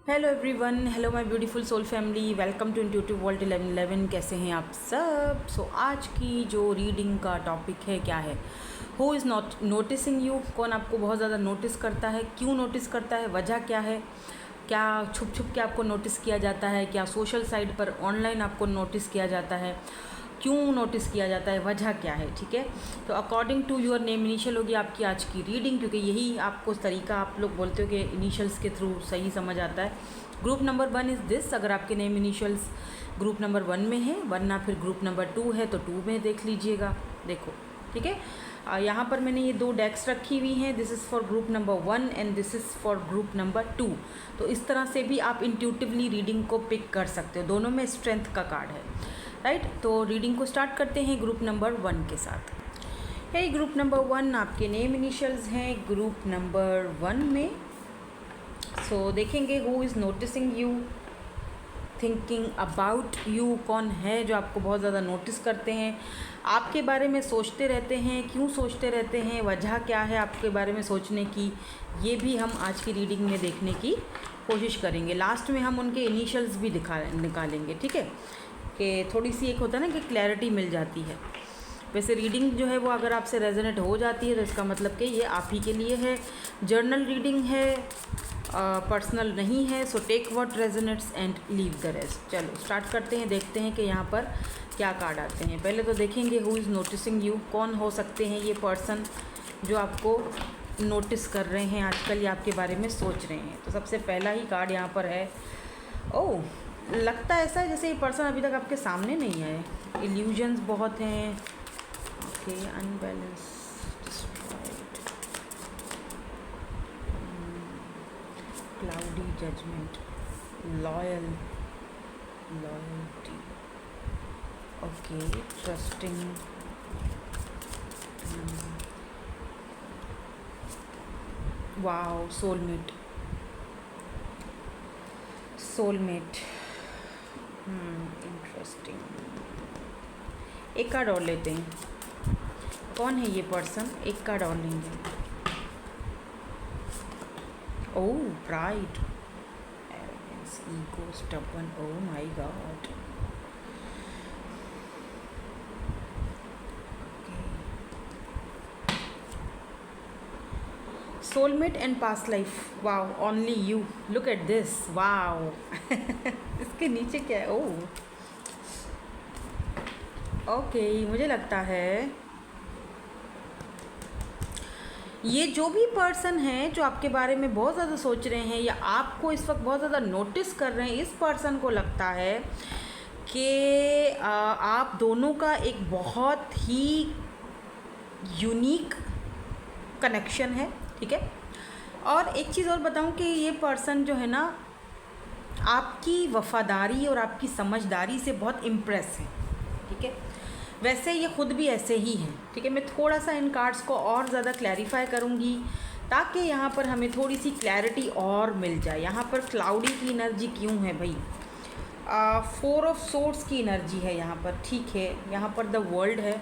Hello everyone, hello my beautiful soul family, welcome to intuitive world 1111। कैसे हैं आप सब? आज की जो रीडिंग का टॉपिक है क्या है, who is not noticing you. कौन आपको बहुत ज़्यादा नोटिस करता है, क्यों नोटिस करता है, वजह क्या है, क्या छुप छुप के आपको नोटिस किया जाता है, क्या सोशल साइट पर ऑनलाइन आपको नोटिस किया जाता है, क्यों नोटिस किया जाता है, वजह क्या है। ठीक है, तो according to your name initial होगी आपकी आज की रीडिंग, क्योंकि यही आपको तरीका आप लोग बोलते हो कि इनिशियल्स के थ्रू सही समझ आता है। Group number 1 is this. अगर आपके नेम इनिशियल्स ग्रुप नंबर 1 में है, वरना फिर ग्रुप नंबर 2 है तो 2 में देख लीजिएगा। देखो, ठीक है। यहाँ पर मैंने ये 2 डेक्स रखी हुई हैं। This is for group number 1 and this is for group number 2। तो इस तरह से भी आप इंट्यूटिवली रीडिंग को पिक कर सकते हो। दोनों में स्ट्रेंथ का कार्ड है, राइट। तो रीडिंग को स्टार्ट करते हैं ग्रुप नंबर 1 के साथ। है ग्रुप नंबर 1, आपके नेम इनिशियल्स हैं ग्रुप नंबर 1 में। सो देखेंगे who is noticing you, thinking about you. कौन है जो आपको बहुत ज़्यादा नोटिस करते हैं, आपके बारे में सोचते रहते हैं, क्यों सोचते रहते हैं, वजह क्या है आपके बारे में सोचने की, ये भी हम आज की रीडिंग में देखने की कोशिश करेंगे। लास्ट में हम उनके इनिशियल्स भी निकालेंगे, ठीक है, कि थोड़ी सी एक होता है ना कि क्लैरिटी मिल जाती है। वैसे रीडिंग जो है वो अगर आपसे रेजोनेट हो जाती है तो इसका मतलब कि ये आप ही के लिए है। जर्नल रीडिंग है, पर्सनल नहीं है। So take what resonates and leave the rest. चलो स्टार्ट करते हैं, देखते हैं कि यहाँ पर क्या कार्ड आते हैं। पहले तो देखेंगे हु इज़ नोटिसिंग यू। कौन हो सकते हैं ये पर्सन जो आपको नोटिस कर रहे हैं आजकल या आपके बारे में सोच रहे हैं। तो सबसे पहला ही कार्ड यहाँ पर है। ओह, लगता है ऐसा है जैसे ये पर्सन अभी तक आपके सामने नहीं आए। इल्यूजन्स बहुत हैं। Okay, unbalance, destroyed, cloudy judgement, loyalty, okay, trusting, wow, soulmate, interesting. एक कार्ड और लेते हैं। कौन है ये पर्सन? एक कार्ड और लेंगे। Oh, pride, arrogance, ego, stubborn. Oh my god. Soulmate and past life. Wow, only you, look at this, wow. इसके नीचे क्या है? ओह, ओके, मुझे लगता है ये जो भी पर्सन है जो आपके बारे में बहुत ज़्यादा सोच रहे हैं या आपको इस वक्त बहुत ज़्यादा नोटिस कर रहे हैं, इस पर्सन को लगता है कि आप दोनों का एक बहुत ही यूनिक कनेक्शन है, ठीक है। और एक चीज़ और बताऊं कि ये पर्सन जो है ना आपकी वफ़ादारी और आपकी समझदारी से बहुत इम्प्रेस है, ठीक है। वैसे ये ख़ुद भी ऐसे ही हैं, ठीक है। मैं थोड़ा सा इन कार्ड्स को और ज़्यादा क्लैरिफाई करूँगी ताकि यहाँ पर हमें थोड़ी सी क्लैरिटी और मिल जाए। यहाँ पर क्लाउडी की एनर्जी क्यों है भाई? 4 ऑफ सोर्ड्स की एनर्जी है यहाँ पर, ठीक है। यहाँ पर द वर्ल्ड है।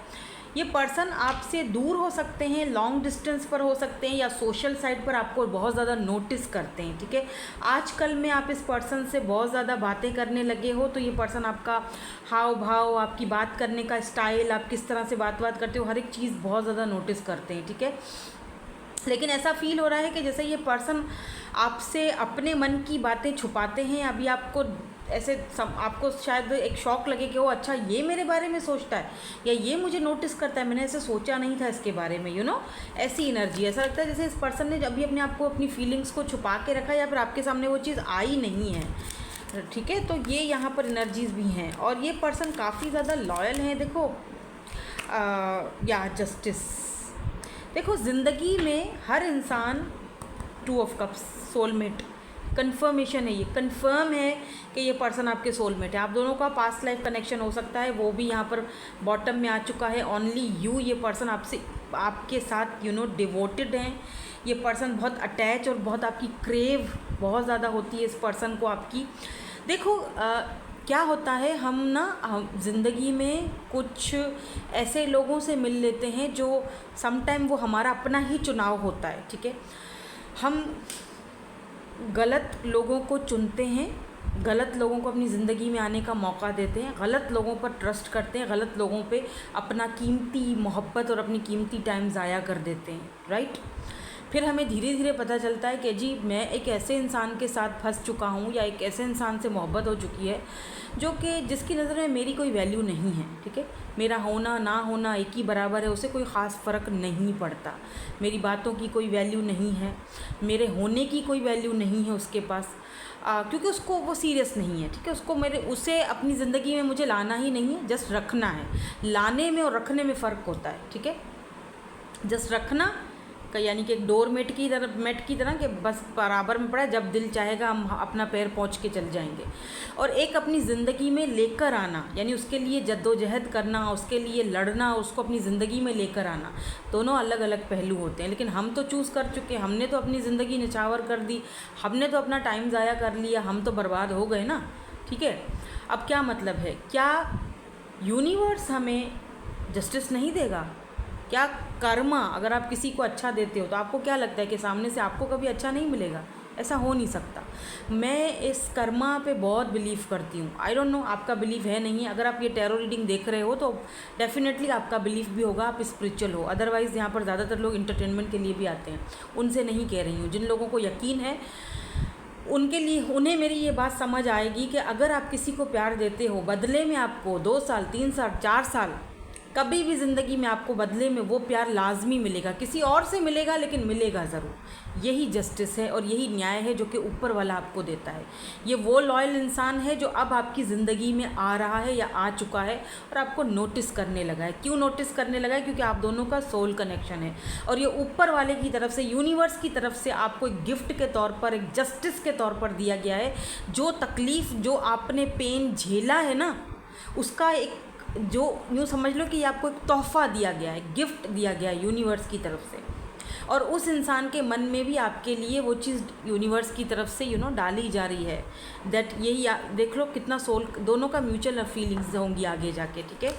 ये पर्सन आपसे दूर हो सकते हैं, लॉन्ग डिस्टेंस पर हो सकते हैं, या सोशल साइट पर आपको बहुत ज़्यादा नोटिस करते हैं, ठीक है। आजकल में आप इस पर्सन से बहुत ज़्यादा बातें करने लगे हो तो ये पर्सन आपका हाव भाव, आपकी बात करने का स्टाइल, आप किस तरह से बात करते हो, हर एक चीज़ बहुत ज़्यादा नोटिस करते हैं, ठीक है। लेकिन ऐसा फील हो रहा है कि जैसे ये पर्सन आपसे अपने मन की बातें छुपाते हैं। अभी आपको ऐसे आपको शायद एक शौक लगे कि वो अच्छा ये मेरे बारे में सोचता है या ये मुझे नोटिस करता है, मैंने ऐसे सोचा नहीं था इसके बारे में, ऐसी एनर्जी। ऐसा लगता है जैसे इस पर्सन ने अभी अपने आप को, अपनी फीलिंग्स को छुपा के रखा या फिर आपके सामने वो चीज़ आई नहीं है, ठीक है। तो ये यहाँ पर एनर्जीज भी हैं और ये पर्सन काफ़ी ज़्यादा लॉयल हैं। देखो या जस्टिस, देखो ज़िंदगी में हर इंसान 2 ऑफ कप्स, सोलमेट, कंफर्मेशन है। ये कंफर्म है कि ये पर्सन आपके सोलमेट है। आप दोनों का पास्ट लाइफ कनेक्शन हो सकता है, वो भी यहाँ पर बॉटम में आ चुका है। ओनली यू, ये पर्सन आपसे, आपके साथ डिवोटेड हैं। ये पर्सन बहुत अटैच और बहुत आपकी क्रेव बहुत ज़्यादा होती है इस पर्सन को आपकी। देखो क्या होता है, हम ज़िंदगी में कुछ ऐसे लोगों से मिल लेते हैं जो समटाइम वो हमारा अपना ही चुनाव होता है, ठीक है। हम गलत लोगों को चुनते हैं, गलत लोगों को अपनी ज़िंदगी में आने का मौका देते हैं, गलत लोगों पर ट्रस्ट करते हैं, गलत लोगों पे अपना कीमती मोहब्बत और अपनी कीमती टाइम ज़ाया कर देते हैं, राइट। फिर हमें धीरे धीरे पता चलता है कि जी मैं एक ऐसे इंसान के साथ फंस चुका हूँ या एक ऐसे इंसान से मोहब्बत हो चुकी है जो कि जिसकी नज़र में मेरी कोई वैल्यू नहीं है, ठीक है। मेरा होना ना होना एक ही बराबर है, उसे कोई ख़ास फ़र्क नहीं पड़ता। मेरी बातों की कोई वैल्यू नहीं है, मेरे होने की कोई वैल्यू नहीं है उसके पास, क्योंकि उसको वो सीरियस नहीं है, ठीक है। उसे अपनी ज़िंदगी में मुझे लाना ही नहीं है, जस्ट रखना है। लाने में और रखने में फ़र्क होता है, ठीक है। जस्ट रखना का यानी कि एक डोर मेट की तरह कि बस बराबर में पड़ा है, जब दिल चाहेगा हम अपना पैर पहुंच के चल जाएंगे। और एक अपनी ज़िंदगी में लेकर आना, यानी उसके लिए जद्दोजहद करना, उसके लिए लड़ना, उसको अपनी ज़िंदगी में लेकर आना, दोनों अलग अलग पहलू होते हैं। लेकिन हम तो चूज़ कर चुके, हमने तो अपनी ज़िंदगी निछावर कर दी, हमने तो अपना टाइम ज़ाया कर लिया, हम तो बर्बाद हो गए ना, ठीक है। अब क्या मतलब है, क्या यूनिवर्स हमें जस्टिस नहीं देगा? क्या कर्मा, अगर आप किसी को अच्छा देते हो तो आपको क्या लगता है कि सामने से आपको कभी अच्छा नहीं मिलेगा? ऐसा हो नहीं सकता। मैं इस कर्मा पे बहुत बिलीव करती हूँ। आई डोंट नो आपका बिलीव है नहीं। अगर आप ये टैरो रीडिंग देख रहे हो तो डेफिनेटली आपका बिलीव भी होगा, आप स्पिरिचुअल हो। अदरवाइज़ यहाँ पर ज़्यादातर लोग इंटरटेनमेंट के लिए भी आते हैं, उनसे नहीं कह रही हूँ। जिन लोगों को यकीन है उनके लिए, उन्हें मेरी ये बात समझ आएगी कि अगर आप किसी को प्यार देते हो, बदले में आपको 2 साल 3 साल 4 साल कभी भी ज़िंदगी में आपको बदले में वो प्यार लाजमी मिलेगा, किसी और से मिलेगा लेकिन मिलेगा ज़रूर। यही जस्टिस है और यही न्याय है जो कि ऊपर वाला आपको देता है। ये वो लॉयल इंसान है जो अब आपकी ज़िंदगी में आ रहा है या आ चुका है और आपको नोटिस करने लगा है। क्यों नोटिस करने लगा है? क्योंकि आप दोनों का सोल कनेक्शन है और ये ऊपर वाले की तरफ से, यूनिवर्स की तरफ से आपको एक गिफ्ट के तौर पर, एक जस्टिस के तौर पर दिया गया है। जो तकलीफ़, जो आपने पेन झेला है ना, उसका एक, जो यूँ समझ लो कि आपको एक तोहफ़ा दिया गया है, गिफ्ट दिया गया है यूनिवर्स की तरफ से। और उस इंसान के मन में भी आपके लिए वो चीज़ यूनिवर्स की तरफ से डाली जा रही है। दैट यही देख लो कितना सोल, दोनों का म्यूचुअल फीलिंग्स होंगी आगे जाके, ठीक है।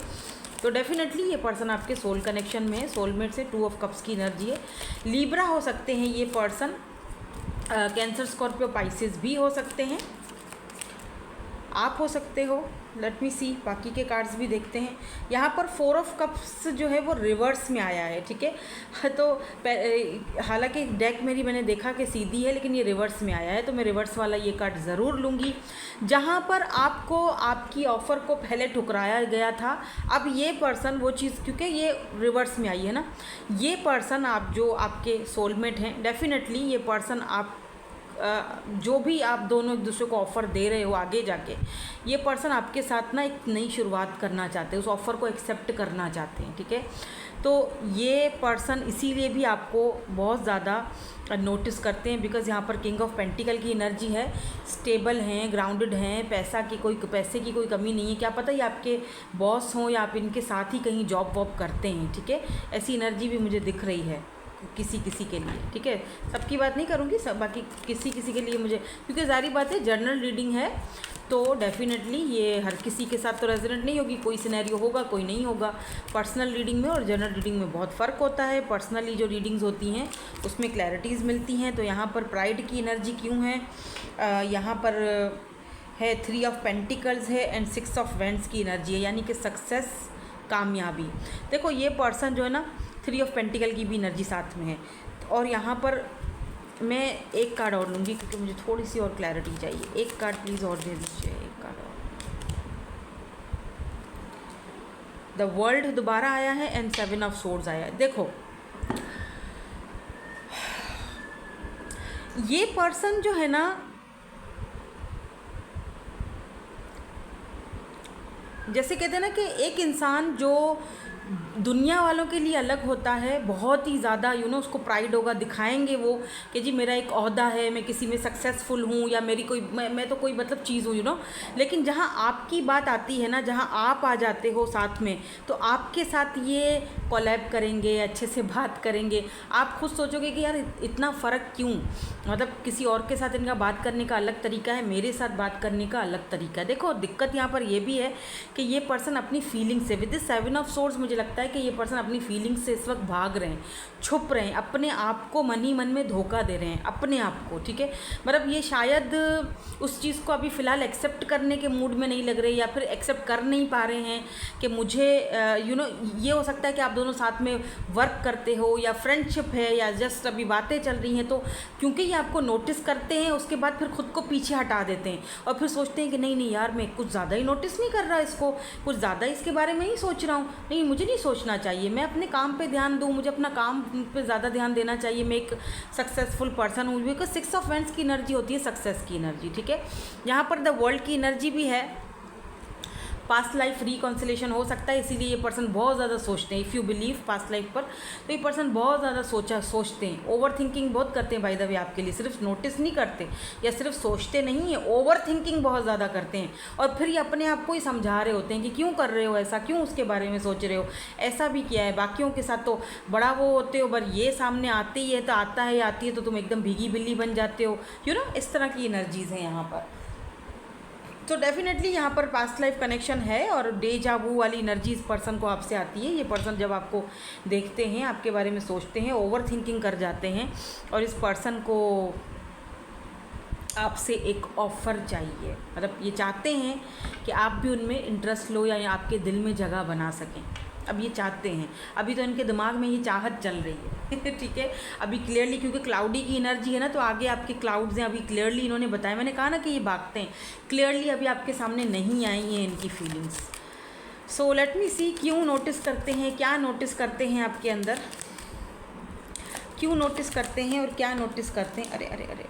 तो डेफिनेटली ये पर्सन आपके सोल कनेक्शन में है। सोलमेट से 2 ऑफ कप्स की एनर्जी है। लीब्रा हो सकते हैं ये पर्सन, कैंसर, स्कॉर्पियो, पाइसेस भी हो सकते हैं, आप हो सकते हो। लेट मी सी, बाकी के कार्ड्स भी देखते हैं। यहाँ पर 4 ऑफ कप्स जो है वो रिवर्स में आया है, ठीक है। तो हालांकि डेक मेरी मैंने देखा कि सीधी है, लेकिन ये रिवर्स में आया है, तो मैं रिवर्स वाला ये कार्ड ज़रूर लूँगी। जहाँ पर आपको आपकी ऑफ़र को पहले ठुकराया गया था, अब ये पर्सन वो चीज़, क्योंकि ये रिवर्स में आई है ना, ये पर्सन आप जो आपके सोलमेट हैं, डेफिनेटली ये पर्सन आप जो भी आप दोनों एक दूसरे को ऑफ़र दे रहे हो आगे जाके, ये पर्सन आपके साथ ना एक नई शुरुआत करना चाहते हैं, उस ऑफ़र को एक्सेप्ट करना चाहते हैं, ठीक है। तो ये पर्सन इसीलिए भी आपको बहुत ज़्यादा नोटिस करते हैं, बिकॉज़ यहाँ पर किंग ऑफ पेंटिकल की एनर्जी है। स्टेबल हैं, ग्राउंडेड हैं, पैसे की कोई कमी नहीं है। क्या पता ये आपके बॉस हों या आप इनके साथ ही कहीं जॉब वॉब करते हैं, ठीक है। ऐसी एनर्जी भी मुझे दिख रही है किसी के लिए, ठीक है। सबकी बात नहीं करूँगी, सब बाकी किसी के लिए मुझे, क्योंकि ज़ाहिर बात है जर्नल रीडिंग है तो डेफिनेटली ये हर किसी के साथ तो रेजोनेट नहीं होगी। कोई सिनेरियो होगा, कोई नहीं होगा। पर्सनल रीडिंग में और जनरल रीडिंग में बहुत फ़र्क होता है। पर्सनली जो रीडिंग्स होती हैं उसमें क्लैरिटीज़ मिलती हैं। तो यहाँ पर प्राइड की एनर्जी क्यों है, यहाँ पर है 3 ऑफ पेंटिकल्स है एंड 6 ऑफ वेंड्स की एनर्जी है, यानी कि सक्सेस, कामयाबी। देखो ये पर्सन जो है ना, 3 ऑफ पेंटिकल की भी एनर्जी साथ में है। और यहाँ पर मैं एक कार्ड और लूँगी क्योंकि मुझे थोड़ी सी और क्लैरिटी चाहिए। एक कार्ड प्लीज़ और दे दीजिए, एक कार्ड और। द वर्ल्ड दोबारा आया है एंड 7 ऑफ सोर्ड्स आया है। देखो ये पर्सन जो है ना, जैसे कहते हैं ना कि एक इंसान जो दुनिया वालों के लिए अलग होता है, बहुत ही ज़्यादा उसको प्राइड होगा, दिखाएंगे वो कि जी मेरा एक ओहदा है, मैं किसी में सक्सेसफुल हूँ या मेरी कोई मैं तो कोई मतलब चीज़ हूँ लेकिन जहाँ आपकी बात आती है ना, जहाँ आप आ जाते हो साथ में, तो आपके साथ ये कोलैब करेंगे, अच्छे से बात करेंगे। आप खुद सोचोगे कि यार इतना फ़र्क क्यों, मतलब किसी और के साथ इनका बात करने का अलग तरीका है, मेरे साथ बात करने का अलग तरीका है। देखो दिक्कत यहाँ पर ये भी है कि ये पर्सन अपनी फीलिंग से, विद दिस 7 ऑफ सोर्ड्स मुझे लगता है है कि ये पर्सन अपनी फीलिंग्स से इस वक्त भाग रहे हैं, छुप रहे हैं, अपने आप को मन ही मन में धोखा दे रहे हैं अपने आप को, ठीक है। मतलब ये शायद उस चीज़ को अभी फ़िलहाल एक्सेप्ट करने के मूड में नहीं लग रहे, या फिर एक्सेप्ट कर नहीं पा रहे हैं कि मुझे ये हो सकता है कि आप दोनों साथ में वर्क करते हो या फ्रेंडशिप है या जस्ट अभी बातें चल रही हैं, तो क्योंकि ये आपको नोटिस करते हैं उसके बाद फिर खुद को पीछे हटा देते हैं और फिर सोचते हैं कि नहीं नहीं यार, मैं कुछ ज़्यादा ही नोटिस नहीं कर रहा इसको, कुछ ज़्यादा इसके बारे में ही सोच रहा हूँ, नहीं मुझे नहीं सोचना चाहिए, मैं अपने काम पे ध्यान दूँ, मुझे अपना काम पे ज़्यादा ध्यान देना चाहिए, मैं एक सक्सेसफुल पर्सन हूँ। बिकॉज 6 ऑफ वैंड्स की एनर्जी होती है सक्सेस की एनर्जी, ठीक है। यहाँ पर द वर्ल्ड की एनर्जी भी है, पास्ट लाइफ रिकॉन्सिलेशन हो सकता है, इसीलिए ये पर्सन बहुत ज़्यादा सोचते हैं। If you believe past life पर, तो ये पर्सन बहुत ज़्यादा सोचते हैं, ओवर थिंकिंग बहुत करते हैं। बाय द वे आपके लिए सिर्फ नोटिस नहीं करते या सिर्फ सोचते नहीं है, ओवर थिंकिंग बहुत ज़्यादा करते हैं, और फिर ये अपने आप को ही समझा रहे होते हैं कि क्यों कर रहे हो ऐसा, क्यों उसके बारे में सोच रहे हो, ऐसा भी किया है। बाकियों के साथ तो बड़ा वो होते हो, पर ये सामने आती है तो आता है या आती है तो तुम एकदम भीगी बिल्ली बन जाते हो, इस तरह की एनर्जीज़ हैं यहाँ पर। तो डेफिनेटली यहाँ पर पास्ट लाइफ कनेक्शन है, और डेजा वू वाली एनर्जी इस पर्सन को आपसे आती है। ये पर्सन जब आपको देखते हैं, आपके बारे में सोचते हैं, ओवर थिंकिंग कर जाते हैं, और इस पर्सन को आपसे एक ऑफ़र चाहिए, मतलब ये चाहते हैं कि आप भी उनमें इंटरेस्ट लो या आपके दिल में जगह बना सकें। अब ये चाहते हैं, अभी तो इनके दिमाग में ये चाहत चल रही है ठीक है। अभी क्लियरली, क्योंकि क्लाउडी की एनर्जी है ना, तो आगे आपके क्लाउड्स हैं, अभी क्लियरली इन्होंने बताया, मैंने कहा ना कि ये भागते हैं, क्लियरली अभी आपके सामने नहीं आई हैं इनकी फीलिंग्स। सो लेट मी सी, क्यों नोटिस करते हैं, क्या नोटिस करते हैं आपके अंदर, क्यों नोटिस करते हैं और क्या नोटिस करते हैं। अरे अरे अरे,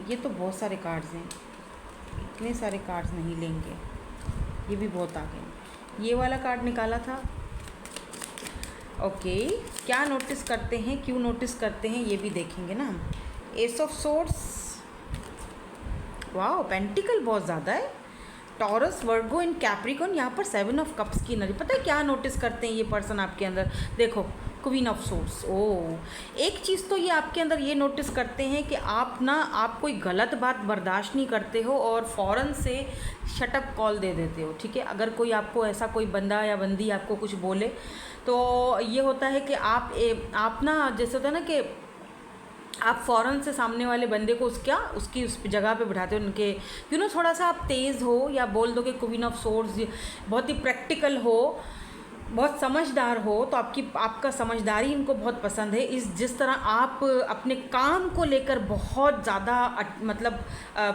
ये तो बहुत सारे कार्ड्स हैं, इतने सारे कार्ड्स नहीं लेंगे, ये भी बहुत आ गए। ये वाला कार्ड निकाला था, ओके। क्या नोटिस करते हैं, क्यों नोटिस करते हैं, ये भी देखेंगे ना हम। एस ऑफ सोर्ड्स, वाह, पेंटिकल बहुत ज़्यादा है, टॉरस, वर्गो इन कैप्रिकॉन, यहाँ पर 7 ऑफ कप्स की एनर्जी। पता है क्या नोटिस करते हैं ये पर्सन आपके अंदर, देखो क्वीन ऑफ सोर्ड्स। ओह, एक चीज़ तो ये आपके अंदर ये नोटिस करते हैं कि आप कोई गलत बात बर्दाश्त नहीं करते हो और फ़ौरन से शटअप कॉल दे देते हो, ठीक है। अगर कोई आपको ऐसा कोई बंदा या बंदी आपको कुछ बोले, तो ये होता है कि आप ना, जैसे होता है ना कि आप फ़ौरन से सामने वाले बंदे को उसकी उस जगह पे बिठाते हो, उनके थोड़ा सा आप तेज़ हो, या बोल दो कि क्वीन ऑफ सोर्ड्स बहुत ही प्रैक्टिकल हो, बहुत समझदार हो, तो आपका समझदारी इनको बहुत पसंद है। जिस तरह आप अपने काम को लेकर बहुत ज़्यादा मतलब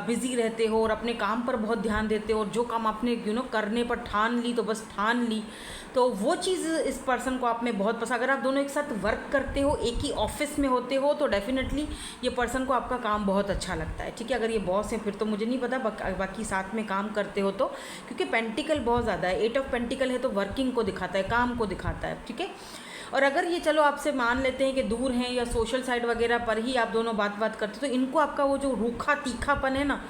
बिज़ी रहते हो और अपने काम पर बहुत ध्यान देते हो, और जो काम आपने करने पर ठान ली तो बस ठान ली, तो वो चीज़ इस पर्सन को आप में बहुत पसंद। अगर आप दोनों एक साथ वर्क करते हो, एक ही ऑफिस में होते हो, तो डेफिनेटली ये पर्सन को आपका काम बहुत अच्छा लगता है, ठीक है। अगर ये बॉस है फिर तो मुझे नहीं पता, बाकी साथ में काम करते हो तो, क्योंकि पेंटिकल बहुत ज़्यादा है, 8 ऑफ पेंटिकल है, तो वर्किंग को दिखाता है, काम को दिखाता है, ठीक है। और अगर ये चलो आपसे मान लेते हैं कि दूर हैं या सोशल साइट वगैरह पर ही आप दोनों बात करते, तो इनको आपका वो जो रूखा तीखापन है ना,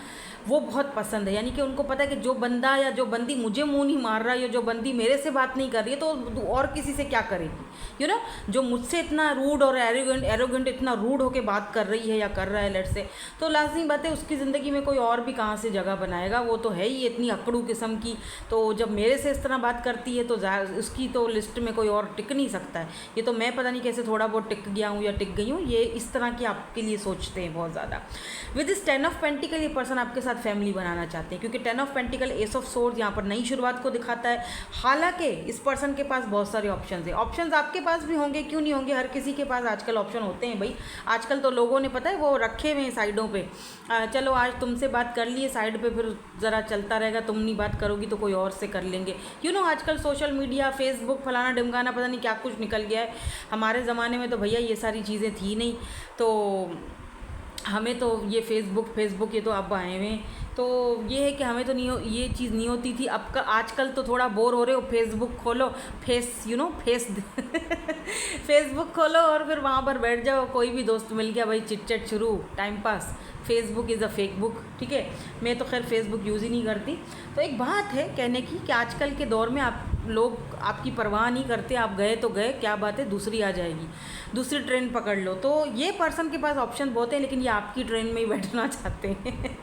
वो बहुत पसंद है। यानी कि उनको पता है कि जो बंदा या जो बंदी मुझे मुंह नहीं मार रहा है, या जो बंदी मेरे से बात नहीं कर रही है, तो और किसी से क्या करेगी, जो मुझसे इतना रूड और एरोगेंट इतना रूड होके बात कर रही है या कर रहा है लेट से, तो लाजमी बात है उसकी ज़िंदगी में कोई और भी कहाँ से जगह बनाएगा, वो तो है ही इतनी अकड़ू किस्म की। तो जब मेरे से इस तरह बात करती है तो उसकी तो लिस्ट में कोई और टिक नहीं सकता है। ये तो मैं पता नहीं कैसे थोड़ा बहुत टिक गया हूँ या टिक गई हूँ, ये इस तरह की आपके लिए सोचते हैं बहुत ज़्यादा। विद इस 10 ऑफ पेंटिकल ये पर्सन आपके साथ फैमिली बनाना चाहते हैं, क्योंकि 10 of pentacle S of swords यहाँ पर नई शुरुआत को दिखाता है। हालांकि इस पर्सन के पास बहुत सारे ऑप्शंस हैं, ऑप्शंस आपके पास भी होंगे, क्यों नहीं होंगे, हर किसी के पास आजकल ऑप्शन होते हैं भाई। आजकल तो लोगों ने पता है वो रखे हुए हैं साइडों पे, चलो आज तुमसे बात कर लिए साइड पे, फिर ज़रा चलता रहेगा, तुम नहीं बात करोगी तो कोई और से कर लेंगे। आजकल सोशल मीडिया, फेसबुक, फलाना ढिमकाना, पता नहीं क्या कुछ निकल गया है। हमारे ज़माने में तो भैया ये सारी चीज़ें थी नहीं, तो हमें तो ये फेसबुक ये तो अब आए हुए हैं, तो ये है कि हमें तो ये चीज़ नहीं होती थी। अब का आजकल तो थोड़ा बोर हो रहे हो, फेसबुक खोलो, फेसबुक खोलो और फिर वहाँ पर बैठ जाओ, कोई भी दोस्त मिल गया भाई, चिट चैट शुरू, time pass. Facebook is a fake book, ठीक है। मैं तो खैर फेसबुक यूज़ ही नहीं करती। तो एक बात है कहने की कि आजकल के दौर में लोग आपकी परवाह नहीं करते, आप गए तो गए, क्या बात है, दूसरी आ जाएगी, दूसरी ट्रेन पकड़ लो। तो ये पर्सन के पास ऑप्शन बहुत है, लेकिन ये आपकी ट्रेन में ही बैठना चाहते हैं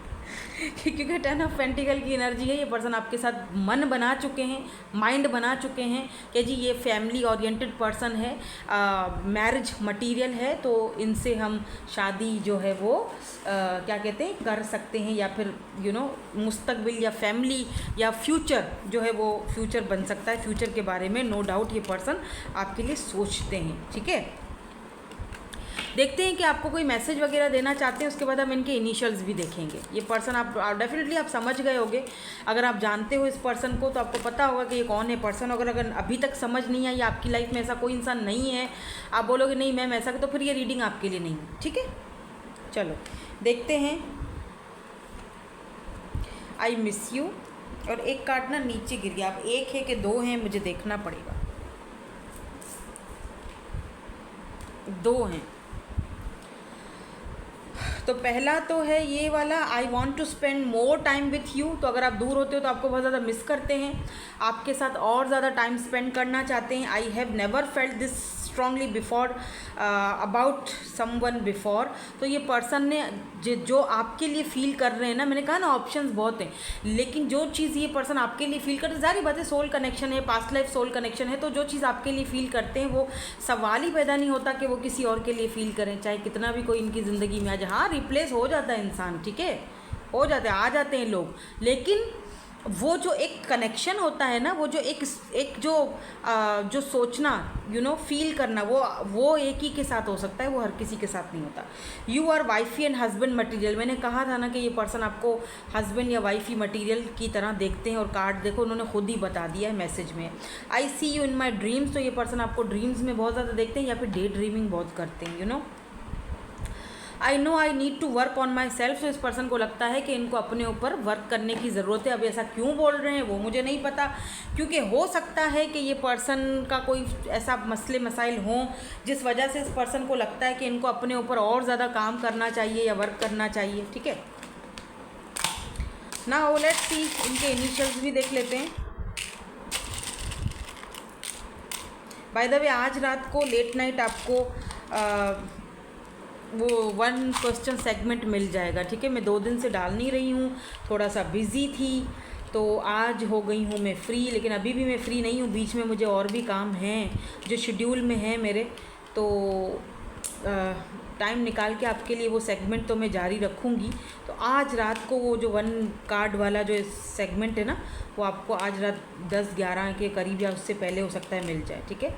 क्योंकि 10 ऑफ पेंटिकल की एनर्जी है, ये पर्सन आपके साथ मन बना चुके हैं, माइंड बना चुके हैं कि जी ये फैमिली ओरिएंटेड पर्सन है, मैरिज मटेरियल है, तो इनसे हम शादी जो है वो क्या कहते हैं कर सकते हैं, या फिर मुस्तकबिल या फैमिली या फ्यूचर जो है वो फ्यूचर बन सकता है। फ्यूचर के बारे में नो डाउट ये पर्सन आपके लिए सोचते हैं। ठीक है, देखते हैं कि आपको कोई मैसेज वगैरह देना चाहते हैं, उसके बाद हम इनके इनिशियल्स भी देखेंगे। ये पर्सन आप डेफिनेटली आप समझ गए होंगे, अगर आप जानते हो इस पर्सन को तो आपको पता होगा कि ये कौन है पर्सन। अगर अभी तक समझ नहीं आई, आपकी लाइफ में ऐसा कोई इंसान नहीं है, आप बोलोगे नहीं मैम ऐसा, तो फिर ये रीडिंग आपके लिए नहीं है। ठीक है, चलो देखते हैं। आई मिस यू, और एक कार्ड ना नीचे गिर गया, अब एक है कि दो हैं, मुझे देखना पड़ेगा। दो हैं, तो पहला तो है ये वाला, I want to spend more time with you. तो अगर आप दूर होते हो तो आपको बहुत ज़्यादा मिस करते हैं, आपके साथ और ज़्यादा टाइम स्पेंड करना चाहते हैं। I have never felt this strongly before about someone before. तो ये पर्सन ने जो आपके लिए फ़ील कर रहे हैं ना, मैंने कहा ना ऑप्शंस बहुत हैं, लेकिन जो चीज़ ये पर्सन आपके लिए फ़ील करते हैं, ज़ाहिर बात है सोल कनेक्शन है, पास्ट लाइफ सोल कनेक्शन है, तो जो चीज़ आपके लिए फ़ील करते हैं वो सवाल ही पैदा नहीं होता कि वो किसी और के लिए फ़ील करें, चाहे कितना भी कोई इनकी ज़िंदगी में आ जाए। हाँ, रिप्लेस हो जाता है इंसान, ठीक है, हो जाते हैं, आ जाते हैं लोग, लेकिन वो जो एक कनेक्शन होता है ना, वो जो एक जो सोचना फील करना, वो एक ही के साथ हो सकता है, वो हर किसी के साथ नहीं होता। You are wifey and husband material. मैंने कहा था ना कि ये पर्सन आपको हस्बैंड या वाइफी मटेरियल की तरह देखते हैं, और कार्ड देखो उन्होंने खुद ही बता दिया है मैसेज में। आई सी यू इन माई ड्रीम्स। तो ये पर्सन आपको ड्रीम्स में बहुत ज़्यादा देखते हैं, या फिर डे ड्रीमिंग बहुत करते हैं। I know I need to work on myself. तो इस पर्सन को लगता है कि इनको अपने ऊपर वर्क करने की ज़रूरत है। अब ऐसा क्यों बोल रहे हैं वो मुझे नहीं पता, क्योंकि हो सकता है कि ये पर्सन का कोई ऐसा मसले मसाइल हों जिस वजह से इस पर्सन को लगता है कि इनको अपने ऊपर और ज़्यादा काम करना चाहिए या वर्क करना चाहिए। ठीक है, ना वो लेट्स सी, इनके इनिशियल्स भी देख लेते हैं। बाय द वे आज रात को लेट नाइट आपको वो 1 क्वेश्चन सेगमेंट मिल जाएगा। ठीक है, मैं 2 दिन से डाल नहीं रही हूँ, थोड़ा सा बिज़ी थी, तो आज हो गई हूँ मैं फ्री, लेकिन अभी भी मैं फ्री नहीं हूँ, बीच में मुझे और भी काम हैं जो शेड्यूल में है मेरे, तो टाइम निकाल के आपके लिए वो सेगमेंट तो मैं जारी रखूँगी। तो आज रात को वो जो 1 कार्ड वाला जो सेगमेंट है ना, वो आपको आज रात 10-11 के करीब या उससे पहले हो सकता है मिल जाए। ठीक है,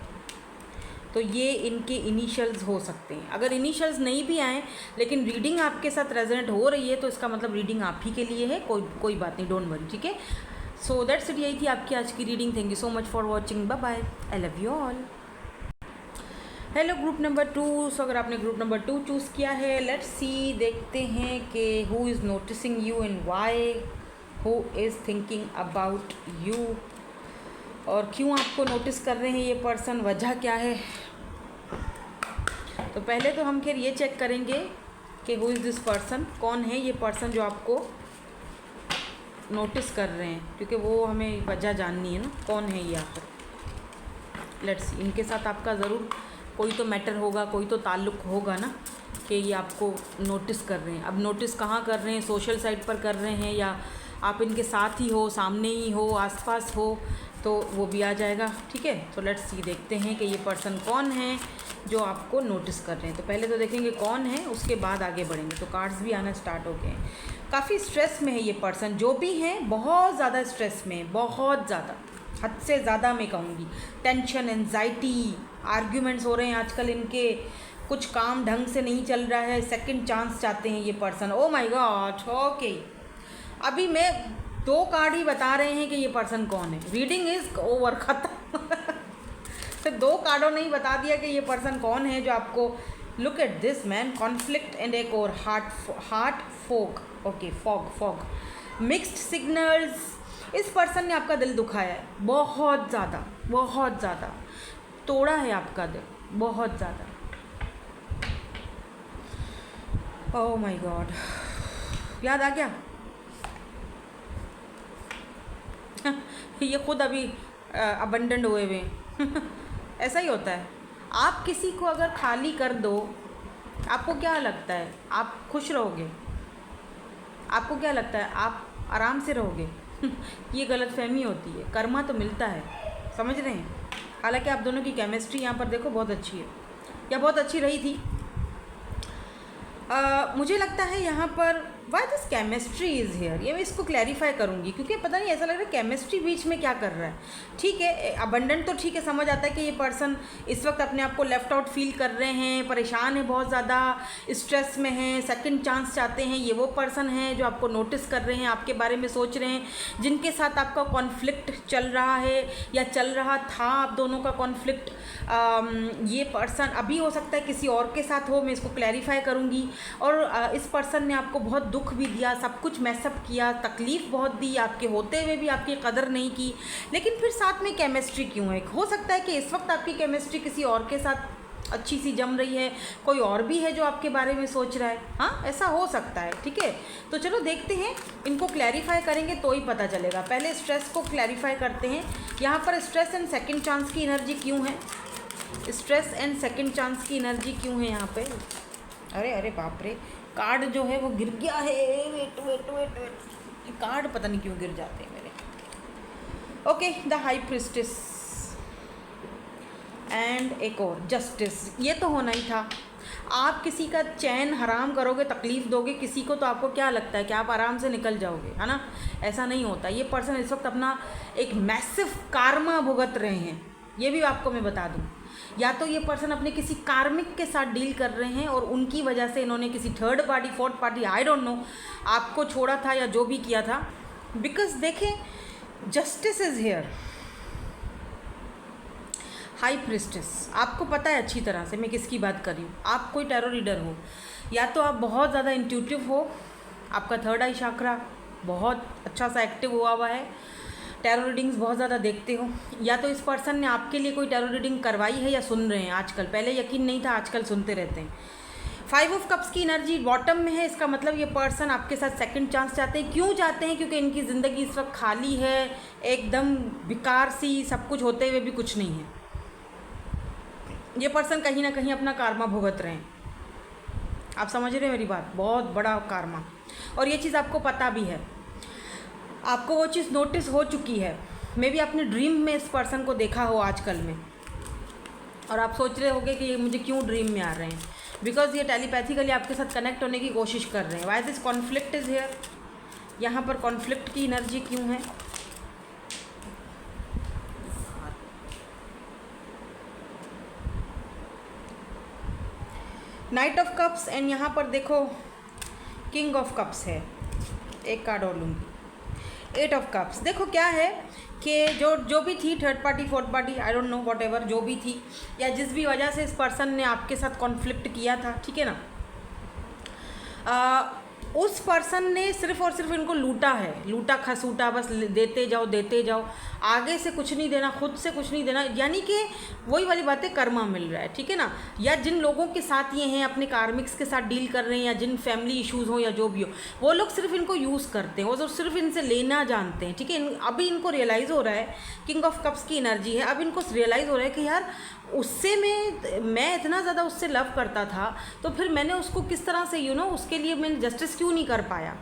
तो ये इनके इनिशियल्स हो सकते हैं। अगर इनिशियल्स नहीं भी आए लेकिन रीडिंग आपके साथ रेजोनेट हो रही है, तो इसका मतलब रीडिंग आप ही के लिए है, कोई बात नहीं, डोंट वरी। ठीक है, सो दैट्स इट, यही थी आपकी आज की reading. Thank you so much for watching, bye bye, I love you all. Hello group number 2। सो अगर आपने ग्रुप नंबर 2 चूज़ किया है, लेट्स सी, देखते हैं कि who is noticing you and why, who is thinking about you, और क्यों आपको नोटिस कर रहे हैं ये पर्सन, वजह क्या है। तो पहले तो हम खैर ये चेक करेंगे कि हु इज़ दिस पर्सन, कौन है ये पर्सन जो आपको नोटिस कर रहे हैं, क्योंकि वो हमें वजह जाननी है ना, कौन है ये आखिर। लेट्स सी, इनके साथ आपका ज़रूर कोई तो मैटर होगा, कोई तो ताल्लुक़ होगा ना कि ये आपको नोटिस कर रहे हैं। अब नोटिस कहाँ कर रहे हैं, सोशल साइट पर कर रहे हैं, या आप इनके साथ ही हो, सामने ही हो, आसपास हो, तो वो भी आ जाएगा। ठीक है, तो लेट्स सी, देखते हैं कि ये पर्सन कौन है जो आपको नोटिस कर रहे हैं। तो पहले तो देखेंगे कौन है, उसके बाद आगे बढ़ेंगे। तो कार्ड्स भी आना स्टार्ट हो गए हैं। काफ़ी स्ट्रेस में है ये पर्सन, जो भी है बहुत ज़्यादा स्ट्रेस में, बहुत ज़्यादा, हद से ज़्यादा मैं कहूँगी। टेंशन, एंजाइटी, आर्ग्यूमेंट्स हो रहे हैं आजकल इनके, कुछ काम ढंग से नहीं चल रहा है, सेकंड चांस चाहते हैं ये person. Oh my God, okay, अभी मैं 2 कार्ड ही बता रहे हैं कि ये पर्सन कौन है, रीडिंग इज़ ओवर, ख़त्म। तो 2 कार्डों ने ही बता दिया कि ये पर्सन कौन है जो आपको, look at this man, conflict and एक और हार्ट फोक, ओके, फॉग, मिक्स्ड सिग्नल्स। इस पर्सन ने आपका दिल दुखाया है बहुत ज़्यादा, तोड़ा है आपका दिल बहुत ज़्यादा। ओह माय गॉड, याद आ गया। ये खुद अभी अबंडेंट हुए हुए ऐसा ही होता है। आप किसी को अगर खाली कर दो, आपको क्या लगता है, आप खुश रहोगे? आपको क्या लगता है आप आराम से रहोगे? ये गलतफहमी होती है। कर्मा तो मिलता है, समझ रहे हैं? हालांकि आप दोनों की केमिस्ट्री यहाँ पर देखो बहुत अच्छी है, या बहुत अच्छी रही थी। मुझे लगता है यहाँ पर why this chemistry is here, ये मैं इसको क्लैरिफाई करूँगी, क्योंकि पता नहीं ऐसा लग रहा है केमिस्ट्री बीच में क्या कर रहा है। ठीक है, अबंडेंट तो ठीक है, समझ आता है कि ये पर्सन इस वक्त अपने आप को लेफ़्ट आउट फील कर रहे हैं, परेशान है, बहुत ज़्यादा स्ट्रेस में हैं, सेकंड चांस चाहते हैं। ये वो पर्सन है जो आपको नोटिस कर रहे हैं, आपके बारे में सोच रहे हैं, जिनके साथ आपका कॉन्फ्लिक्ट चल रहा है या चल रहा था, आप दोनों का कॉन्फ्लिक्ट। ये पर्सन अभी हो सकता है किसी और के साथ हो, मैं इसको क्लैरिफाई करूँगी। और इस पर्सन ने आपको बहुत दुख भी दिया, सब कुछ मैसअप किया, तकलीफ़ बहुत दी, आपके होते हुए भी आपकी कदर नहीं की, लेकिन फिर साथ में केमिस्ट्री क्यों है? हो सकता है कि इस वक्त आपकी केमिस्ट्री किसी और के साथ अच्छी सी जम रही है, कोई और भी है जो आपके बारे में सोच रहा है। हाँ, ऐसा हो सकता है। ठीक है, तो चलो देखते हैं, इनको क्लैरिफाई करेंगे तो ही पता चलेगा। पहले स्ट्रेस को क्लैरिफाई करते हैं। यहाँ पर स्ट्रेस एंड सेकेंड चांस की एनर्जी क्यों है? स्ट्रेस एंड सेकेंड चांस की एनर्जी क्यों है यहाँ पे? अरे अरे बाप रे, कार्ड जो है वो गिर गया है। Wait wait wait wait, card पता नहीं क्यों गिर जाते हैं मेरे। Okay, the high priestess and एक और जस्टिस, ये तो होना ही था। आप किसी का चैन हराम करोगे, तकलीफ़ दोगे किसी को, तो आपको क्या लगता है कि आप आराम से निकल जाओगे, है ना? ऐसा नहीं होता। ये पर्सन इस वक्त अपना एक मैसिव कार्मा भुगत रहे हैं, ये भी आपको मैं बता दूं। या तो ये पर्सन अपने किसी कार्मिक के साथ डील कर रहे हैं और उनकी वजह से इन्होंने किसी third party, fourth party, I don't know, आपको छोड़ा था या जो भी किया था। बिकॉज देखें, justice is here, high priestess, आपको पता है अच्छी तरह से मैं किसकी बात कर रही हूँ। आप कोई टैरो रीडर हो, या तो आप बहुत ज़्यादा इंट्यूटिव हो, आपका थर्ड आई शाक्रा बहुत अच्छा सा एक्टिव हुआ हुआ है, टैरो रीडिंग्स बहुत ज़्यादा देखते हो, या तो इस पर्सन ने आपके लिए कोई टैरो रीडिंग करवाई है या सुन रहे हैं आजकल। पहले यकीन नहीं था, आजकल सुनते रहते हैं। 5 ऑफ कप्स की एनर्जी बॉटम में है, इसका मतलब ये पर्सन आपके साथ सेकंड चांस चाहते हैं। क्यों चाहते हैं? क्योंकि इनकी ज़िंदगी इस वक्त खाली है, एकदम बेकार सी, सब कुछ होते हुए भी कुछ नहीं है। ये पर्सन कहीं ना कहीं अपना कार्मा भुगत रहे हैं। आप समझ रहे हैं मेरी बात? बहुत बड़ा कार्मा, और ये चीज़ आपको पता भी है, आपको वो चीज़ नोटिस हो चुकी है। मे बी आपने ड्रीम में इस पर्सन को देखा हो आजकल में, और आप सोच रहे होगे कि ये मुझे क्यों ड्रीम में आ रहे हैं। बिकॉज ये टेलीपैथिकली आपके साथ कनेक्ट होने की कोशिश कर रहे हैं। Why this conflict is here, यहाँ पर कॉन्फ्लिक्ट की एनर्जी क्यों है? नाइट ऑफ कप्स, एंड यहाँ पर देखो किंग ऑफ कप्स है। एक कार्ड और लूँगी, 8 ऑफ कप्स। देखो क्या है कि जो भी थी, third party, fourth party, I don't know, what ever जो भी थी, या जिस भी वजह से इस पर्सन ने आपके साथ कॉन्फ्लिक्ट किया था, ठीक है ना, उस पर्सन ने सिर्फ़ और सिर्फ इनको लूटा है, लूटा खसूटा, बस देते जाओ, आगे से कुछ नहीं देना, खुद से कुछ नहीं देना। यानी कि वही वाली बातें, कर्मा मिल रहा है, ठीक है ना। या जिन लोगों के साथ ये हैं, अपने कार्मिक्स के साथ डील कर रहे हैं, या जिन फैमिली इश्यूज़ हो या जो भी हो, वो लोग सिर्फ इनको यूज़ करते हैं, वो तो सिर्फ इनसे लेना जानते हैं, ठीक है। अभी इनको रियलाइज़ हो रहा है, किंग ऑफ कप्स की एनर्जी है, अब इनको रियलाइज़ हो रहा है कि यार उससे मैं इतना ज़्यादा उससे लव करता था, तो फिर मैंने उसको किस तरह से उसके लिए मैंने जस्टिस क्यों नहीं कर पाया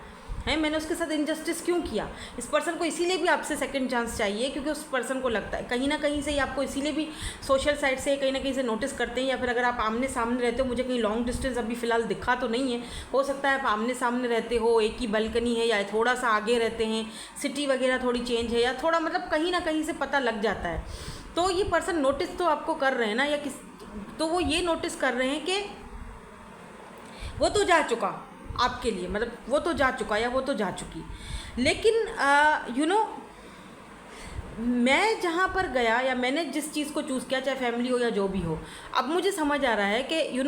है, मैंने उसके साथ इनजस्टिस क्यों किया। इस पर्सन को इसीलिए भी आपसे सेकंड चांस चाहिए, क्योंकि उस पर्सन को लगता है कहीं ना कहीं से ही आपको, इसीलिए भी सोशल साइड से कहीं ना कहीं से नोटिस करते हैं, या फिर अगर आप आमने सामने रहते हो, मुझे कहीं लॉन्ग डिस्टेंस अभी फ़िलहाल दिखा तो नहीं है, हो सकता है आप आमने सामने रहते हो, एक ही बालकनी है, या थोड़ा सा आगे रहते हैं, सिटी वगैरह थोड़ी चेंज है, या थोड़ा मतलब कहीं ना कहीं से पता लग जाता है। तो ये पर्सन नोटिस तो आपको कर रहे हैं ना, या तो वो ये नोटिस कर रहे हैं कि वो तो जा चुका आपके लिए, मतलब वो तो जा चुका या वो तो जा चुकी, लेकिन मैं जहाँ पर गया, या मैंने जिस चीज़ को चूज़ किया, चाहे फैमिली हो या जो भी हो, अब मुझे समझ आ रहा है कि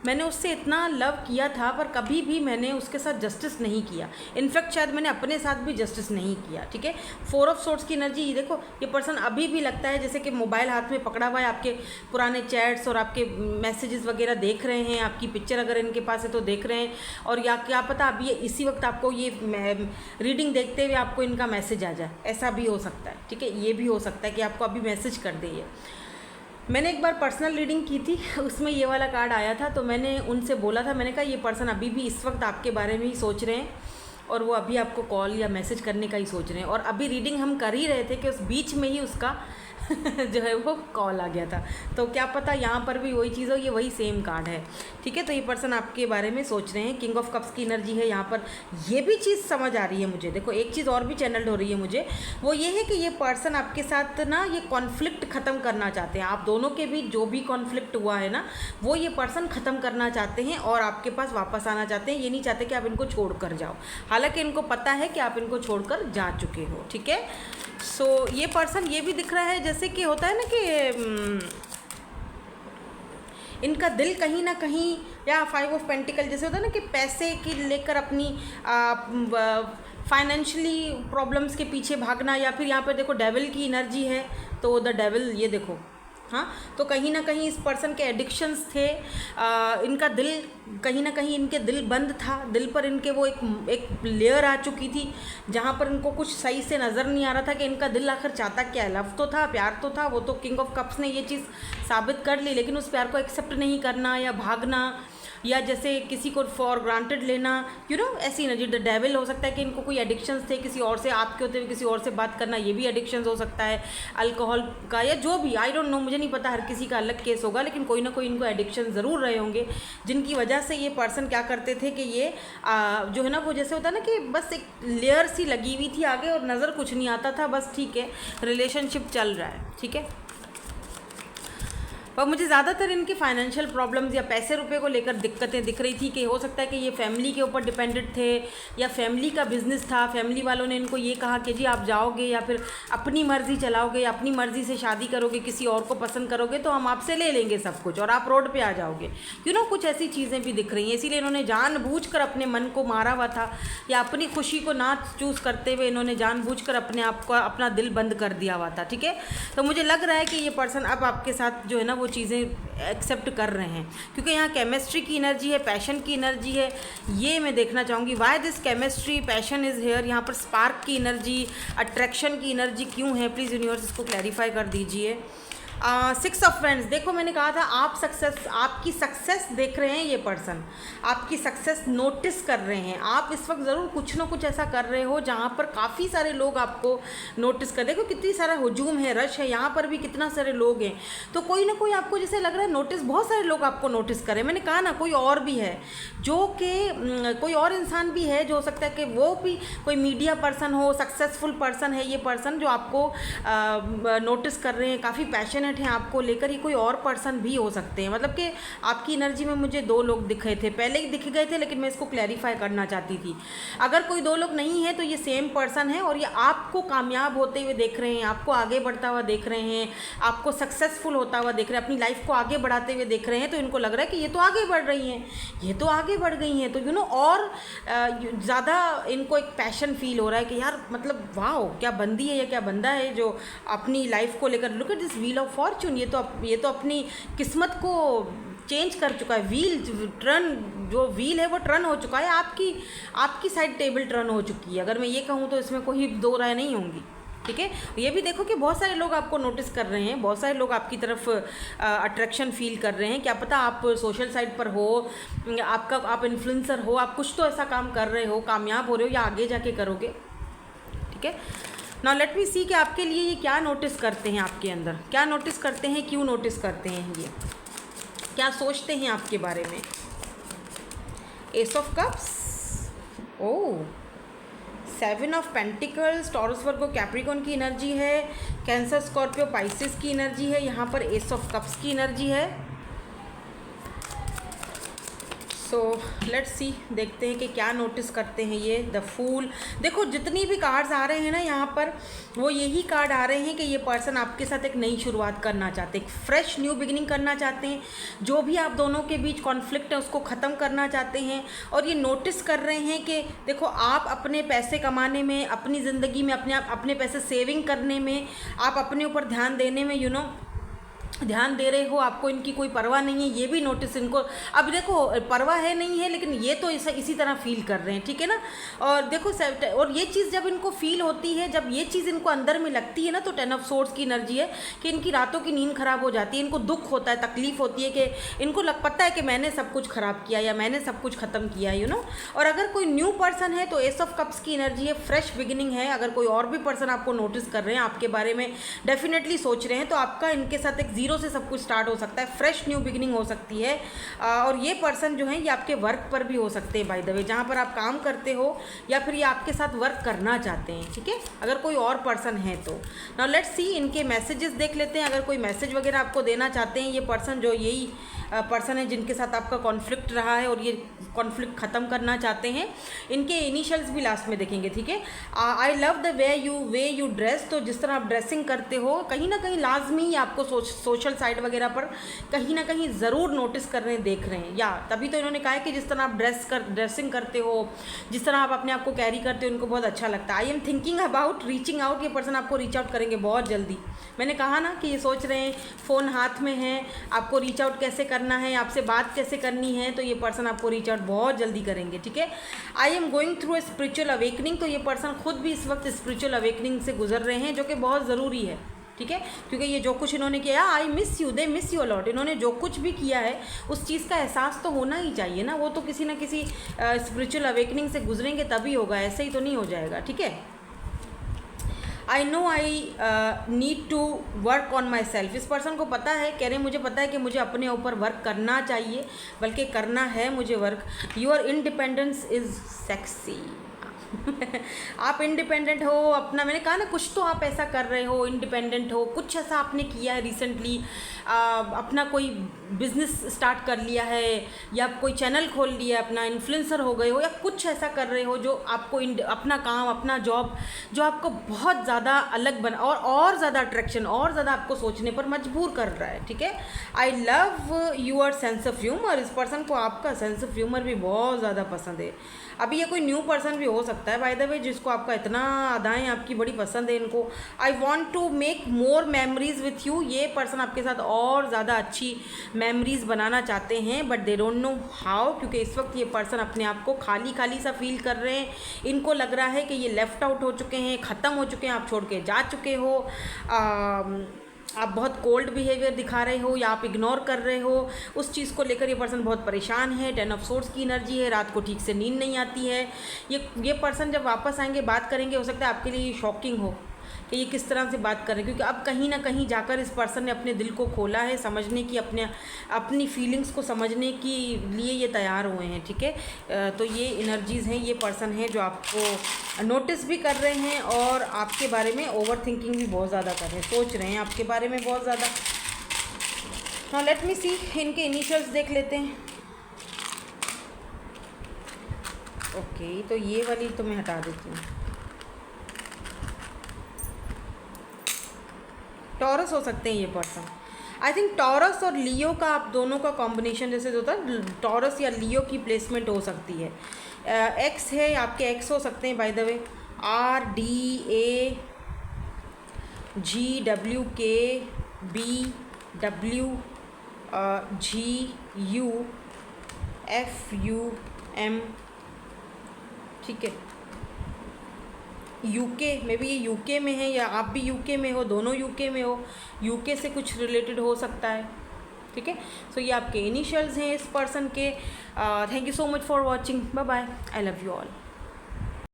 मैंने उससे इतना लव किया था, पर कभी भी मैंने उसके साथ जस्टिस नहीं किया। इनफैक्ट शायद मैंने अपने साथ भी जस्टिस नहीं किया, ठीक है। 4 ऑफ सोर्ड्स की एनर्जी, देखो ये पर्सन अभी भी लगता है जैसे कि मोबाइल हाथ में पकड़ा हुआ है, आपके पुराने चैट्स और आपके मैसेजेस वगैरह देख रहे हैं, आपकी पिक्चर अगर इनके पास है तो देख रहे हैं, और या क्या पता अभी इसी वक्त आपको ये रीडिंग देखते हुए आपको इनका मैसेज आ जाए, ऐसा भी हो सकता है, ठीक है। ये भी हो सकता है कि आपको अभी मैसेज कर दे ये। मैंने एक बार पर्सनल रीडिंग की थी, उसमें ये वाला कार्ड आया था, तो मैंने उनसे बोला था, मैंने कहा ये पर्सन अभी भी इस वक्त आपके बारे में ही सोच रहे हैं, और वो अभी आपको कॉल या मैसेज करने का ही सोच रहे हैं, और अभी रीडिंग हम कर ही रहे थे कि उस बीच में ही उसका जो है वो कॉल आ गया था। तो क्या पता यहाँ पर भी वही चीज़ हो, ये वही सेम कार्ड है, ठीक है। तो ये पर्सन आपके बारे में सोच रहे हैं, किंग ऑफ कप्स की एनर्जी है यहाँ पर। ये भी चीज़ समझ आ रही है मुझे, देखो एक चीज़ और भी चैनल्ड हो रही है मुझे, वो ये है कि ये पर्सन आपके साथ ना ये कॉन्फ्लिक्ट ख़त्म करना चाहते हैं। आप दोनों के बीच जो भी कॉन्फ्लिक्ट हुआ है ना, वो ये पर्सन ख़त्म करना चाहते हैं और आपके पास वापस आना चाहते हैं। ये नहीं चाहते कि आप इनको छोड़ कर जाओ, हालांकि इनको पता है कि आप इनको छोड़कर जा चुके हो, ठीक है। सो ये पर्सन ये भी दिख रहा है जैसे कि होता है ना कि इनका दिल कहीं ना कहीं, या 5 ऑफ पेंटिकल जैसे होता है ना कि पैसे की लेकर अपनी फाइनेंशियली प्रॉब्लम्स के पीछे भागना, या फिर यहाँ पर देखो डेविल की एनर्जी है, तो द डेविल ये देखो, हाँ, तो कहीं ना कहीं इस पर्सन के एडिक्शंस थे, इनका दिल कहीं ना कहीं इनके दिल बंद था, दिल पर इनके वो एक लेयर आ चुकी थी जहाँ पर इनको कुछ सही से नज़र नहीं आ रहा था कि इनका दिल आखिर चाहता क्या है। लव तो था, प्यार तो था, वो तो किंग ऑफ कप्स ने ये चीज़ साबित कर ली, लेकिन उस प्यार को एक्सेप्ट नहीं करना या भागना, या जैसे किसी को फॉर ग्रांटेड लेना, यू नो, ऐसी एनर्जी। द डेविल हो सकता है कि इनको कोई एडिक्शंस थे किसी और से, आपके होते हुए किसी और से बात करना, ये भी एडिक्शंस हो सकता है, अल्कोहल का या जो भी, आई डोंट नो, मुझे नहीं पता, हर किसी का अलग केस होगा, लेकिन कोई ना कोई इनको एडिक्शन ज़रूर रहे होंगे, जिनकी वजह से ये पर्सन क्या करते थे कि ये जो है ना वो जैसे होता है ना कि बस एक लेयर सी लगी हुई थी आगे और नज़र कुछ नहीं आता था, बस ठीक है रिलेशनशिप चल रहा है, ठीक है। पर मुझे ज़्यादातर इनकी फाइनेंशियल प्रॉब्लम्स या पैसे रुपए को लेकर दिक्कतें दिख रही थी कि हो सकता है कि ये फैमिली के ऊपर डिपेंडेंट थे, या फैमिली का बिजनेस था, फैमिली वालों ने इनको ये कहा कि जी आप जाओगे या फिर अपनी मर्ज़ी चलाओगे या अपनी मर्ज़ी से शादी करोगे, किसी और को पसंद करोगे तो हम आपसे ले लेंगे सब कुछ और आप रोड पर आ जाओगे, यू नो, कुछ ऐसी चीज़ें भी दिख रही हैं। इसीलिए इन्होंने जानबूझकर अपने मन को मारा हुआ था, या अपनी खुशी को ना चूज़ करते हुए इन्होंने जानबूझकर अपने आप को अपना दिल बंद कर दिया हुआ था, ठीक है। तो मुझे लग रहा है कि ये पर्सन अब आपके साथ जो है ना वो चीज़ें एक्सेप्ट कर रहे हैं, क्योंकि यहाँ केमिस्ट्री की एनर्जी है, पैशन की एनर्जी है, ये मैं देखना चाहूँगी why this chemistry passion is here. यहाँ पर स्पार्क की एनर्जी, अट्रैक्शन की एनर्जी क्यों है, प्लीज़ यूनिवर्स इसको क्लैरिफाई कर दीजिए। 6 ऑफ फ्रेंड्स, देखो मैंने कहा था आप सक्सेस, आपकी सक्सेस देख रहे हैं, ये पर्सन आपकी सक्सेस नोटिस कर रहे हैं। आप इस वक्त ज़रूर कुछ ना कुछ ऐसा कर रहे हो जहाँ पर काफ़ी सारे लोग आपको नोटिस कर, देखो कितनी सारा हुजूम है, रश है, यहाँ पर भी कितना सारे लोग हैं, तो कोई ना कोई आपको जैसे लग रहा है नोटिस, बहुत सारे लोग आपको नोटिस करें। मैंने कहा ना कोई और भी है, जो कि कोई और इंसान भी है, जो हो सकता है कि वो भी कोई मीडिया पर्सन हो, सक्सेसफुल पर्सन है ये पर्सन जो आपको नोटिस कर रहे हैं, काफ़ी पैशनेट हैं आपको लेकर। ये कोई और पर्सन भी हो सकते हैं, मतलब कि आपकी एनर्जी में मुझे 2 लोग दिखे थे, पहले ही दिख गए थे, लेकिन मैं इसको क्लैरिफाई करना चाहती थी। अगर कोई 2 लोग नहीं है तो ये सेम पर्सन है, और ये आपको कामयाब होते हुए देख रहे हैं, आपको आगे बढ़ता हुआ देख रहे हैं, आपको सक्सेसफुल होता हुआ देख रहे हैं, अपनी लाइफ को आगे बढ़ाते हुए देख रहे हैं। तो इनको लग रहा है कि ये तो आगे बढ़ रही हैं, ये तो आगे बढ़ गई हैं, तो यू नो और ज़्यादा इनको एक पैशन फील हो रहा है कि यार मतलब वाह क्या बंदी है या क्या बंदा है जो अपनी लाइफ को लेकर, look at this wheel of Fortune, ये तो अपनी किस्मत को चेंज कर चुका है। व्हील टर्न, जो व्हील है वो टर्न हो चुका है, आपकी साइड टेबल टर्न हो चुकी है, अगर मैं ये कहूँ तो इसमें कोई 2 राय नहीं होंगी, ठीक है। ये भी देखो कि बहुत सारे लोग आपको नोटिस कर रहे हैं, बहुत सारे लोग आपकी तरफ अट्रैक्शन फील कर रहे हैं। क्या पता आप सोशल साइट पर हो, आप इन्फ्लुएंसर हो, आप कुछ तो ऐसा काम कर रहे हो, कामयाब हो रहे हो या आगे जाके करोगे, ठीक है। नाउ लेट मी सी कि आपके लिए ये क्या नोटिस करते हैं, आपके अंदर क्या नोटिस करते हैं, क्यों नोटिस करते हैं, ये क्या सोचते हैं आपके बारे में। S of cups, oh 7 of pentacles, Taurus Virgo Capricorn की एनर्जी है, कैंसर स्कॉर्पियो पाइसेस की एनर्जी है, यहाँ पर एस ऑफ कप्स की एनर्जी है। सो लेट्स सी, देखते हैं कि क्या नोटिस करते हैं ये। द फूल, देखो जितनी भी कार्ड्स आ रहे हैं ना यहाँ पर, वो यही कार्ड आ रहे हैं कि ये पर्सन आपके साथ एक नई शुरुआत करना चाहते हैं, एक फ्रेश न्यू बिगिनिंग करना चाहते हैं, जो भी आप दोनों के बीच कॉन्फ्लिक्ट है उसको ख़त्म करना चाहते हैं। और ये नोटिस कर रहे हैं कि देखो आप अपने पैसे कमाने में, अपनी ज़िंदगी में अपने पैसे सेविंग करने में, आप अपने ऊपर ध्यान देने में, यू नो ध्यान दे रहे हो, आपको इनकी कोई परवाह नहीं है, ये भी नोटिस इनको। अब देखो परवाह है नहीं है, लेकिन ये तो इसी तरह फील कर रहे हैं, ठीक है ना। और देखो और ये चीज़ जब इनको फील होती है, जब ये चीज़ इनको अंदर में लगती है ना, तो 10 ऑफ सोर्ड्स की एनर्जी है कि इनकी रातों की नींद खराब हो जाती है, इनको दुख होता है, तकलीफ होती है कि इनको पता है कि मैंने सब कुछ खराब किया या मैंने सब कुछ ख़त्म किया, यू नो। और अगर कोई न्यू पर्सन है तो एस ऑफ कप्स की एनर्जी है, फ्रेश बिगिनिंग है। अगर कोई और भी पर्सन आपको नोटिस कर रहे हैं, आपके बारे में डेफिनेटली सोच रहे हैं, तो आपका इनके साथ एक जीरो से सब कुछ स्टार्ट हो सकता है, फ्रेश न्यू बिगिनिंग हो सकती है। और ये पर्सन जो है ये आपके वर्क पर भी हो सकते हैं, बाय द वे, जहाँ पर आप काम करते हो, या फिर ये आपके साथ वर्क करना चाहते हैं, ठीक है, अगर कोई और पर्सन है तो। नाउ लेट्स सी इनके मैसेजेस देख लेते हैं। अगर कोई मैसेज वगैरह आपको देना चाहते हैं ये पर्सन, जो यही पर्सन है जिनके साथ आपका कॉन्फ्लिक्ट रहा है और ये कॉन्फ्लिक्ट ख़त्म करना चाहते हैं, इनके इनिशियल्स भी लास्ट में देखेंगे, ठीक है। I love the way you dress, तो जिस तरह आप ड्रेसिंग करते हो, कहीं ना कहीं लाजमी आपको सोशल साइट वगैरह पर कहीं ना कहीं ज़रूर नोटिस कर रहे हैं, देख रहे हैं, या तभी तो इन्होंने कहा है कि जिस तरह आप ड्रेसिंग करते हो, जिस तरह आप अपने आप को कैरी करते हो, उनको बहुत अच्छा लगता है। I am thinking about reaching out, ये पर्सन आपको रीच आउट करेंगे बहुत जल्दी। मैंने कहा ना कि ये सोच रहे हैं, फ़ोन हाथ में है, आपको रीच आउट कैसे करना है, आपसे बात कैसे करनी है, तो ये पर्सन आपको रीच आउट बहुत जल्दी करेंगे, ठीक है। I am going through a spiritual awakening, तो ये पर्सन खुद भी इस वक्त स्पिरिचुअल अवेकनिंग से गुजर रहे हैं, जो कि बहुत ज़रूरी है, ठीक है, क्योंकि ये जो कुछ इन्होंने किया, I miss you, they miss you a lot, इन्होंने जो कुछ भी किया है उस चीज़ का एहसास तो होना ही चाहिए ना, वो तो किसी ना किसी स्पिरिचुअल अवेकनिंग से गुजरेंगे तभी होगा, ऐसे ही तो नहीं हो जाएगा, ठीक है। I know I need to work on myself, इस पर्सन को पता है, कह रहे हैं मुझे पता है कि मुझे अपने ऊपर वर्क करना चाहिए, बल्कि करना है मुझे work. Your independence is sexy आप इंडिपेंडेंट हो अपना, मैंने कहा ना कुछ तो आप ऐसा कर रहे हो, इंडिपेंडेंट हो, कुछ ऐसा आपने किया है रिसेंटली, अपना कोई बिजनेस स्टार्ट कर लिया है, या कोई चैनल खोल लिया, अपना इन्फ्लुएंसर हो गए हो, या कुछ ऐसा कर रहे हो जो आपको अपना काम, अपना जॉब जो आपको बहुत ज़्यादा अलग बना और ज़्यादा अट्रैक्शन, और ज़्यादा आपको सोचने पर मजबूर कर रहा है, ठीक है। I love your sense of humour, इस पर्सन को आपका सेंस ऑफ ह्यूमर भी बहुत ज़्यादा पसंद है। अभी ये कोई न्यू पर्सन भी हो सकता है बाय द वे, जिसको आपका इतना अदाएँ आपकी बड़ी पसंद है इनको। I want to make more memories with you, ये पर्सन आपके साथ और ज़्यादा अच्छी मेमोरीज बनाना चाहते हैं, but they don't know how, क्योंकि इस वक्त ये पर्सन अपने आप को खाली खाली सा फील कर रहे हैं। इनको लग रहा है कि ये लेफ़्ट आउट हो चुके हैं, ख़त्म हो चुके हैं, आप छोड़ के जा चुके हो, आप बहुत कोल्ड बिहेवियर दिखा रहे हो, या आप इग्नोर कर रहे हो, उस चीज़ को लेकर ये पर्सन बहुत परेशान है। 10 ऑफ सोर्ड्स की एनर्जी है, रात को ठीक से नींद नहीं आती है। ये पर्सन जब वापस आएंगे, बात करेंगे, हो सकता है आपके लिए शॉकिंग हो कि ये किस तरह से बात करें, क्योंकि अब कहीं ना कहीं जाकर इस पर्सन ने अपने दिल को खोला है, समझने की, अपनी फीलिंग्स को समझने के लिए ये तैयार हुए हैं, ठीक है। तो ये एनर्जीज़ हैं, ये पर्सन है जो आपको नोटिस भी कर रहे हैं और आपके बारे में ओवर थिंकिंग भी बहुत ज़्यादा कर रहे हैं, सोच रहे हैं आपके बारे में बहुत ज़्यादा। हाँ, लेट मी सी, इनके इनिशियल्स देख लेते हैं। ओके, तो ये वाली तो मैं हटा देती हूँ। टॉरस हो सकते हैं ये पर्सन, आई थिंक टॉरस और लियो का, आप दोनों का कॉम्बिनेशन जैसे होता है, टॉरस या लियो की प्लेसमेंट हो सकती है। एक्स है, आपके एक्स हो सकते हैं बाय द वे, RDAGWKBWGUFUM, ठीक है। यूके में भी, ये यूके में है, या आप भी यूके में हो, दोनों यूके में हो, यूके से कुछ रिलेटेड हो सकता है, ठीक है। सो ये आपके इनिशियल्स हैं इस पर्सन के। Thank you so much for watching, bye bye, I love you all.